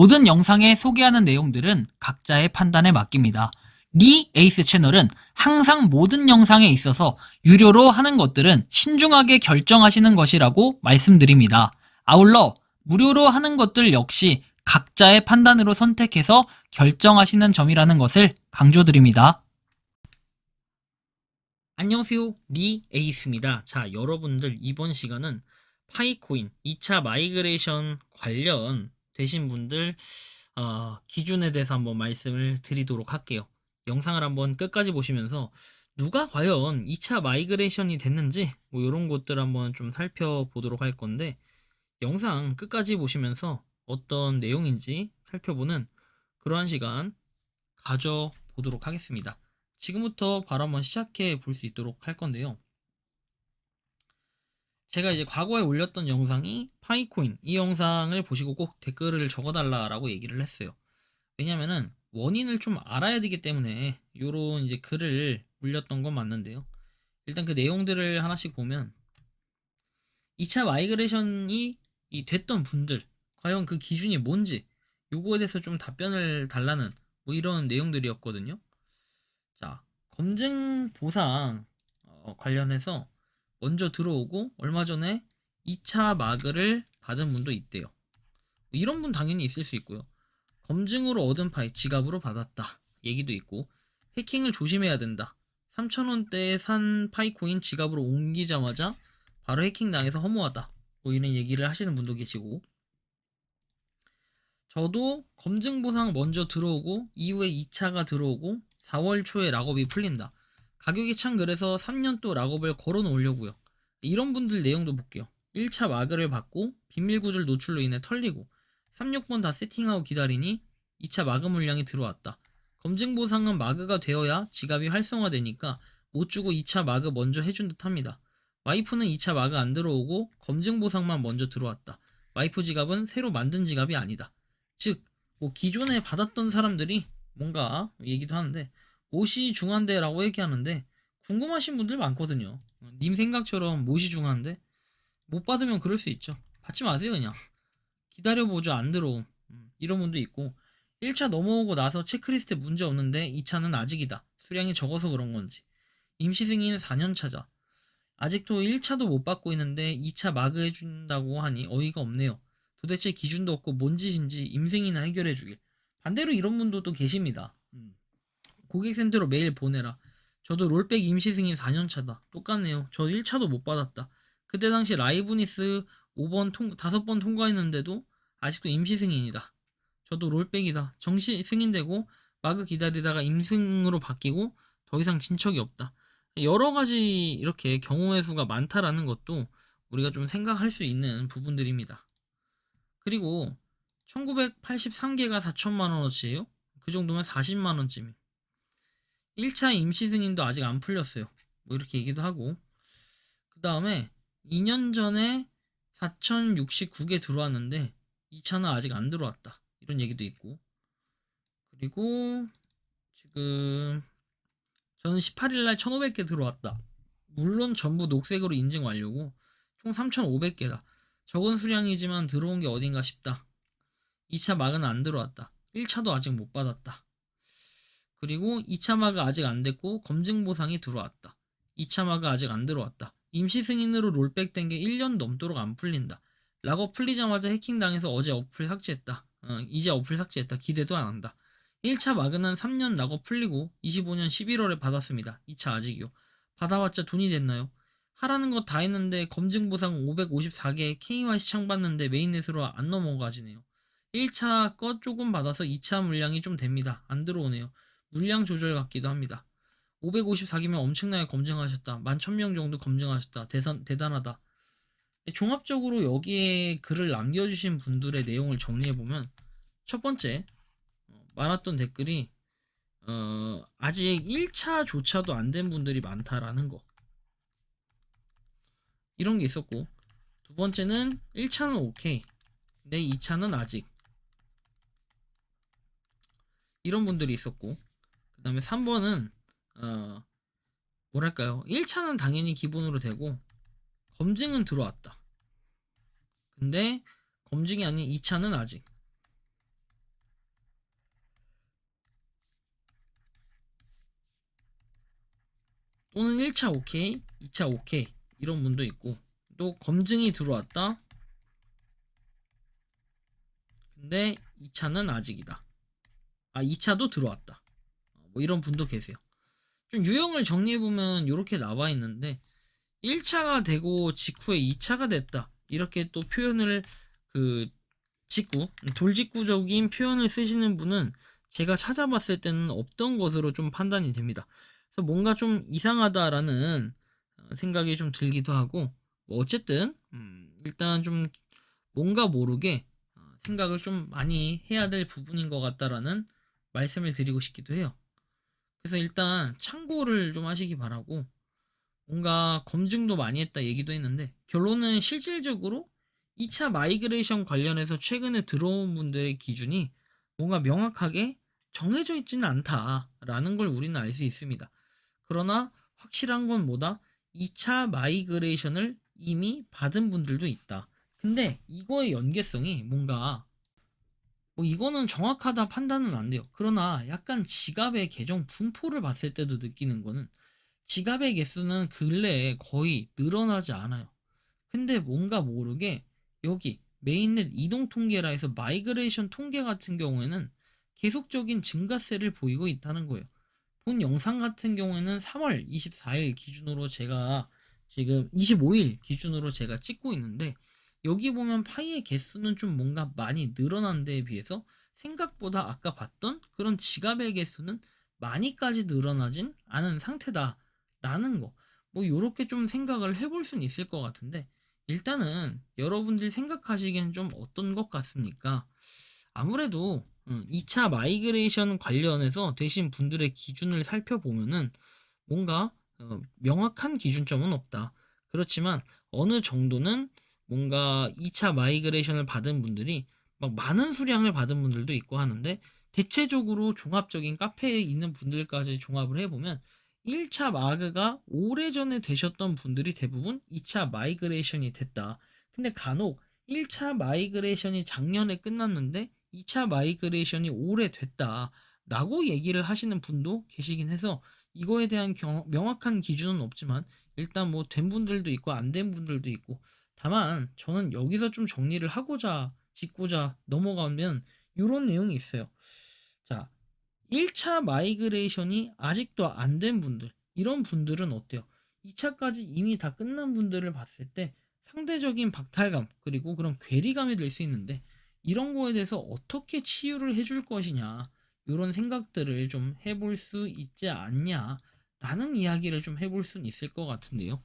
모든 영상에 소개하는 내용들은 각자의 판단에 맡깁니다. 리 에이스 채널은 항상 모든 영상에 있어서 유료로 하는 것들은 신중하게 결정하시는 것이라고 말씀드립니다. 아울러 무료로 하는 것들 역시 각자의 판단으로 선택해서 결정하시는 점이라는 것을 강조드립니다. 안녕하세요, 리 에이스입니다. 자, 여러분들 이번 시간은 파이코인 2차 마이그레이션 관련 되신 분들 기준에 대해서 한번 말씀을 드리도록 할게요. 영상을 한번 끝까지 보시면서 누가 과연 2차 마이그레이션이 됐는지 뭐 이런 것들 한번 좀 살펴보도록 할 건데, 영상 끝까지 보시면서 어떤 내용인지 살펴보는 그러한 시간 가져보도록 하겠습니다. 지금부터 바로 한번 시작해 볼 수 있도록 할 건데요. 제가 이제 과거에 올렸던 영상이 파이코인, 이 영상을 보시고 꼭 댓글을 적어달라라고 얘기를 했어요. 왜냐면은 원인을 좀 알아야 되기 때문에 요런 이제 글을 올렸던 건 맞는데요. 일단 그 내용들을 하나씩 보면 2차 마이그레이션이 됐던 분들, 과연 그 기준이 뭔지 요거에 대해서 좀 답변을 달라는 뭐 이런 내용들이었거든요. 자, 검증 보상 관련해서 먼저 들어오고 얼마 전에 2차 마그를 받은 분도 있대요. 이런 분 당연히 있을 수 있고요. 검증으로 얻은 파이 지갑으로 받았다 얘기도 있고, 해킹을 조심해야 된다. 3,000원대에 산 파이코인 지갑으로 옮기자마자 바로 해킹 당해서 허무하다, 뭐 이런 얘기를 하시는 분도 계시고, 저도 검증 보상 먼저 들어오고 이후에 2차가 들어오고 4월 초에 락업이 풀린다. 가격이 참 그래서 3년 또 락업을 걸어 놓으려고요. 이런 분들 내용도 볼게요. 1차 마그를 받고 비밀 구절 노출로 인해 털리고 3, 6번 다 세팅하고 기다리니 2차 마그 물량이 들어왔다. 검증 보상은 마그가 되어야 지갑이 활성화되니까 못 주고 2차 마그 먼저 해준 듯 합니다. 와이프는 2차 마그 안 들어오고 검증 보상만 먼저 들어왔다. 와이프 지갑은 새로 만든 지갑이 아니다. 즉, 뭐 기존에 받았던 사람들이 뭔가 얘기도 하는데 못이 중한데라고 얘기하는데, 궁금하신 분들 많거든요. 님 생각처럼 못이 중한데 못 받으면 그럴 수 있죠. 받지 마세요. 그냥 기다려보죠. 안 들어옴. 이런 분도 있고, 1차 넘어오고 나서 체크리스트에 문제 없는데 2차는 아직이다. 수량이 적어서 그런 건지. 임시 승인 4년 차자. 아직도 1차도 못 받고 있는데 2차 마그 해준다고 하니 어이가 없네요. 도대체 기준도 없고 뭔 짓인지 임생이나 해결해 주길. 반대로 이런 분도 또 계십니다. 고객센터로 메일 보내라. 저도 롤백 임시 승인 4년 차다. 똑같네요. 저 1차도 못 받았다. 그때 당시 라이브니스 5번 5번 통과했는데도 아직도 임시 승인이다. 저도 롤백이다. 정시 승인되고 마그 기다리다가 임승으로 바뀌고 더 이상 진척이 없다. 여러 가지 이렇게 경우의 수가 많다라는 것도 우리가 좀 생각할 수 있는 부분들입니다. 그리고 1983개가 4천만원어치예요. 그 정도면 40만원쯤. 1차 임시 승인도 아직 안 풀렸어요. 뭐 이렇게 얘기도 하고, 그 다음에 2년 전에 4,069개 들어왔는데 2차는 아직 안 들어왔다, 이런 얘기도 있고, 그리고 지금 저는 18일날 1,500개 들어왔다. 물론 전부 녹색으로 인증 완료고 총 3,500개다. 적은 수량이지만 들어온 게 어딘가 싶다. 2차 막은 안 들어왔다. 1차도 아직 못 받았다. 그리고 2차 마그 아직 안 됐고 검증 보상이 들어왔다. 2차 마그 아직 안 들어왔다. 임시 승인으로 롤백 된 게 1년 넘도록 안 풀린다. 락업 풀리자마자 해킹 당해서 어제 어플 삭제했다. 이제 어플 삭제했다. 기대도 안 한다. 1차 마그는 3년 락업 풀리고 25년 11월에 받았습니다. 2차 아직이요. 받아봤자 돈이 됐나요? 하라는 거 다 했는데 검증 보상 554개 KYC 창 받는데 메인넷으로 안 넘어가지네요. 1차 거 조금 받아서 2차 물량이 좀 됩니다. 안 들어오네요. 물량 조절 같기도 합니다. 554개면 엄청나게 검증하셨다. 11,000명 정도 검증하셨다. 대단하다. 종합적으로 여기에 글을 남겨주신 분들의 내용을 정리해보면, 첫 번째, 많았던 댓글이 아직 1차조차도 안 된 분들이 많다라는 거, 이런 게 있었고, 두 번째는 1차는 오케이, 근데 2차는 아직, 이런 분들이 있었고, 그 다음에 3번은 뭐랄까요, 1차는 당연히 기본으로 되고 검증은 들어왔다, 근데 검증이 아닌 2차는 아직, 또는 1차 오케이, 2차 오케이 이런 분도 있고, 또 검증이 들어왔다. 근데 2차는 아직이다. 2차도 들어왔다. 뭐 이런 분도 계세요. 좀 유형을 정리해보면 이렇게 나와 있는데 1차가 되고 직후에 2차가 됐다. 이렇게 또 표현을 돌직구적인 표현을 쓰시는 분은 제가 찾아봤을 때는 없던 것으로 좀 판단이 됩니다. 그래서 뭔가 좀 이상하다라는 생각이 좀 들기도 하고, 뭐 어쨌든 일단 좀 뭔가 모르게 생각을 좀 많이 해야 될 부분인 것 같다라는 말씀을 드리고 싶기도 해요. 그래서 일단 참고를 좀 하시기 바라고, 뭔가 검증도 많이 했다 얘기도 했는데 결론은 실질적으로 2차 마이그레이션 관련해서 최근에 들어온 분들의 기준이 뭔가 명확하게 정해져 있지는 않다라는 걸 우리는 알 수 있습니다. 그러나 확실한 건 뭐다? 2차 마이그레이션을 이미 받은 분들도 있다. 근데 이거의 연계성이 뭔가 뭐 이거는 정확하다 판단은 안 돼요. 그러나 약간 지갑의 계정 분포를 봤을 때도 느끼는 거는 지갑의 개수는 근래에 거의 늘어나지 않아요. 근데 뭔가 모르게 여기 메인넷 이동 통계라 해서 마이그레이션 통계 같은 경우에는 계속적인 증가세를 보이고 있다는 거예요. 본 영상 같은 경우에는 3월 24일 기준으로 제가 지금 25일 기준으로 제가 찍고 있는데, 여기 보면 파이의 개수는 좀 뭔가 많이 늘어난 데에 비해서 생각보다 아까 봤던 그런 지갑의 개수는 많이까지 늘어나진 않은 상태다 라는 거, 뭐 요렇게 좀 생각을 해볼 수는 있을 것 같은데, 일단은 여러분들이 생각하시기엔 좀 어떤 것 같습니까? 아무래도 2차 마이그레이션 관련해서 되신 분들의 기준을 살펴보면은 뭔가 명확한 기준점은 없다. 그렇지만 어느 정도는 뭔가 2차 마이그레이션을 받은 분들이 막 많은 수량을 받은 분들도 있고 하는데, 대체적으로 종합적인 카페에 있는 분들까지 종합을 해보면 1차 마그가 오래전에 되셨던 분들이 대부분 2차 마이그레이션이 됐다. 근데 간혹 1차 마이그레이션이 작년에 끝났는데 2차 마이그레이션이 오래됐다 라고 얘기를 하시는 분도 계시긴 해서, 이거에 대한 명확한 기준은 없지만 일단 뭐 된 분들도 있고 안 된 분들도 있고, 다만 저는 여기서 좀 정리를 하고자 짚고자 넘어가면 이런 내용이 있어요. 자, 1차 마이그레이션이 아직도 안 된 분들, 이런 분들은 어때요? 2차까지 이미 다 끝난 분들을 봤을 때 상대적인 박탈감 그리고 그런 괴리감이 들 수 있는데, 이런 거에 대해서 어떻게 치유를 해줄 것이냐, 이런 생각들을 좀 해볼 수 있지 않냐 라는 이야기를 좀 해볼 수는 있을 것 같은데요.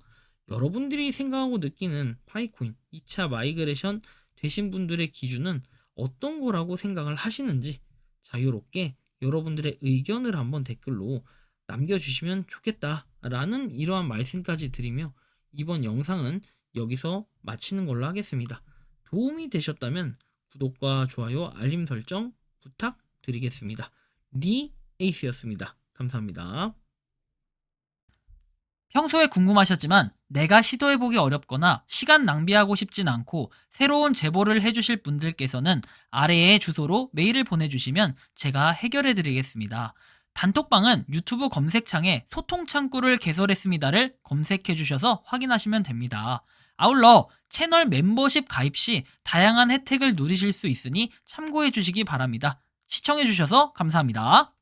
여러분들이 생각하고 느끼는 파이코인 2차 마이그레이션 되신 분들의 기준은 어떤 거라고 생각을 하시는지 자유롭게 여러분들의 의견을 한번 댓글로 남겨주시면 좋겠다라는 이러한 말씀까지 드리며, 이번 영상은 여기서 마치는 걸로 하겠습니다. 도움이 되셨다면 구독과 좋아요, 알림 설정 부탁드리겠습니다. 리 에이스였습니다. 감사합니다. 평소에 궁금하셨지만 내가 시도해보기 어렵거나 시간 낭비하고 싶진 않고 새로운 제보를 해주실 분들께서는 아래의 주소로 메일을 보내주시면 제가 해결해드리겠습니다. 단톡방은 유튜브 검색창에 소통창구를 개설했습니다를 검색해주셔서 확인하시면 됩니다. 아울러 채널 멤버십 가입 시 다양한 혜택을 누리실 수 있으니 참고해주시기 바랍니다. 시청해주셔서 감사합니다.